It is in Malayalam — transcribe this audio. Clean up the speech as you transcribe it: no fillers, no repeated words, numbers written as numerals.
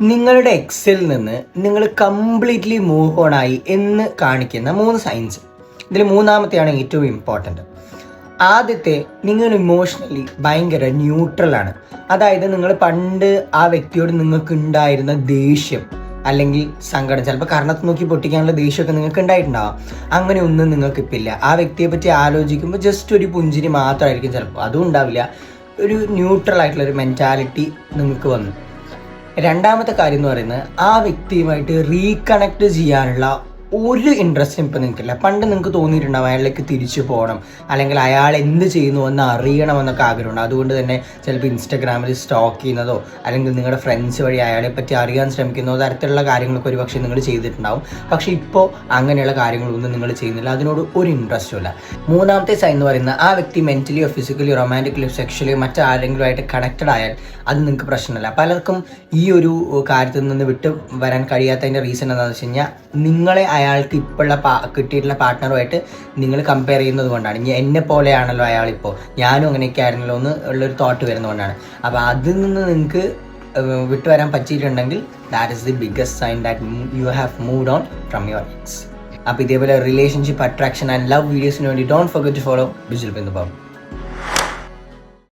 നിങ്ങളുടെ എക്സിൽ നിന്ന് നിങ്ങൾ കംപ്ലീറ്റ്ലി മൂവ് ഓൺ ആയി എന്ന് കാണിക്കുന്ന 3 സൈൻസ്. ഇതിൽ മൂന്നാമത്തെയാണ് ഏറ്റവും ഇമ്പോർട്ടൻ്റ്. ആദ്യത്തെ, നിങ്ങൾ ഇമോഷണലി ഭയങ്കര ന്യൂട്രലാണ്. അതായത് നിങ്ങൾ പണ്ട് ആ വ്യക്തിയോട് നിങ്ങൾക്ക് ഉണ്ടായിരുന്ന ദേഷ്യം അല്ലെങ്കിൽ സങ്കടം, ചിലപ്പോൾ കർണത്ത് നോക്കി പൊട്ടിക്കാനുള്ള ദേഷ്യമൊക്കെ നിങ്ങൾക്ക് ഉണ്ടായിട്ടുണ്ടാവാം. അങ്ങനെ ഒന്നും നിങ്ങൾക്ക് ഇപ്പം ഇല്ല. ആ വ്യക്തിയെ പറ്റി ആലോചിക്കുമ്പോൾ ജസ്റ്റ് ഒരു പുഞ്ചിരി മാത്രമായിരിക്കും, ചിലപ്പോൾ അതും ഉണ്ടാവില്ല. ഒരു ന്യൂട്രൽ ആയിട്ടുള്ളൊരു മെൻറ്റാലിറ്റി നിങ്ങൾക്ക് വന്നു. രണ്ടാമത്തെ കാര്യം എന്ന് പറയുന്നത്, ആ വ്യക്തിയുമായിട്ട് റീകണക്ട് ചെയ്യാനുള്ള ഒരു ഇൻട്രസ്റ്റും ഇപ്പം നിങ്ങൾക്കില്ല. പണ്ട് നിങ്ങൾക്ക് തോന്നിയിട്ടുണ്ടാവും അയാളിലേക്ക് തിരിച്ചു പോകണം, അല്ലെങ്കിൽ അയാൾ എന്ത് ചെയ്യുന്നു എന്ന് അറിയണമെന്നൊക്കെ ആഗ്രഹമുണ്ട്. അതുകൊണ്ട് തന്നെ ചിലപ്പോൾ ഇൻസ്റ്റഗ്രാമിൽ സ്റ്റോക്ക് ചെയ്യുന്നതോ അല്ലെങ്കിൽ നിങ്ങളുടെ ഫ്രണ്ട്സ് വഴി അയാളെ പറ്റി അറിയാൻ ശ്രമിക്കുന്നതോ തരത്തിലുള്ള കാര്യങ്ങളൊക്കെ ഒരു പക്ഷേ നിങ്ങൾ ചെയ്തിട്ടുണ്ടാവും. പക്ഷേ ഇപ്പോൾ അങ്ങനെയുള്ള കാര്യങ്ങളൊന്നും നിങ്ങൾ ചെയ്യുന്നില്ല, അതിനോട് ഒരു ഇൻട്രസ്റ്റും ഇല്ല. മൂന്നാമത്തെ സൈൻ എന്ന് പറയുന്നത്, ആ വ്യക്തി മെൻ്റലിയോ ഫിസിക്കലിയോ റൊമാൻറ്റിക്കലിയോ സെക്ഷലിയോ മറ്റാരെങ്കിലും ആയിട്ട് കണക്റ്റഡ് ആയാൽ അത് നിങ്ങൾക്ക് പ്രശ്നമില്ല. പലർക്കും ഈ ഒരു കാര്യത്തിൽ നിന്ന് വിട്ട് വരാൻ കഴിയാത്തതിൻ്റെ റീസൺ എന്താണെന്ന് വെച്ച് കഴിഞ്ഞാൽ, നിങ്ങളെ അയാൾക്ക് ഇപ്പോഴുള്ള കിട്ടിയിട്ടുള്ള പാർട്ട്ണറുമായിട്ട് നിങ്ങൾ കമ്പയർ ചെയ്യുന്നത് കൊണ്ടാണ്. ഇനി എന്നെ പോലെയാണല്ലോ അയാളിപ്പോൾ, ഞാനും അങ്ങനെയൊക്കെ ആയിരുന്നല്ലോ എന്ന് ഉള്ളൊരു തോട്ട് വരുന്നതുകൊണ്ടാണ്. അപ്പോൾ അതിൽ നിന്ന് നിങ്ങൾക്ക് വിട്ടുവരാൻ പറ്റിയിട്ടുണ്ടെങ്കിൽ that is the biggest sign that you have moved on from your ex. അപ്പോൾ ഇതേപോലെ റിലേഷൻഷിപ്പ്, അട്രാക്ഷൻ ആൻഡ് ലവ് വീഡിയോസിന് വേണ്ടി don't forget to follow Bijul Bindu Babu.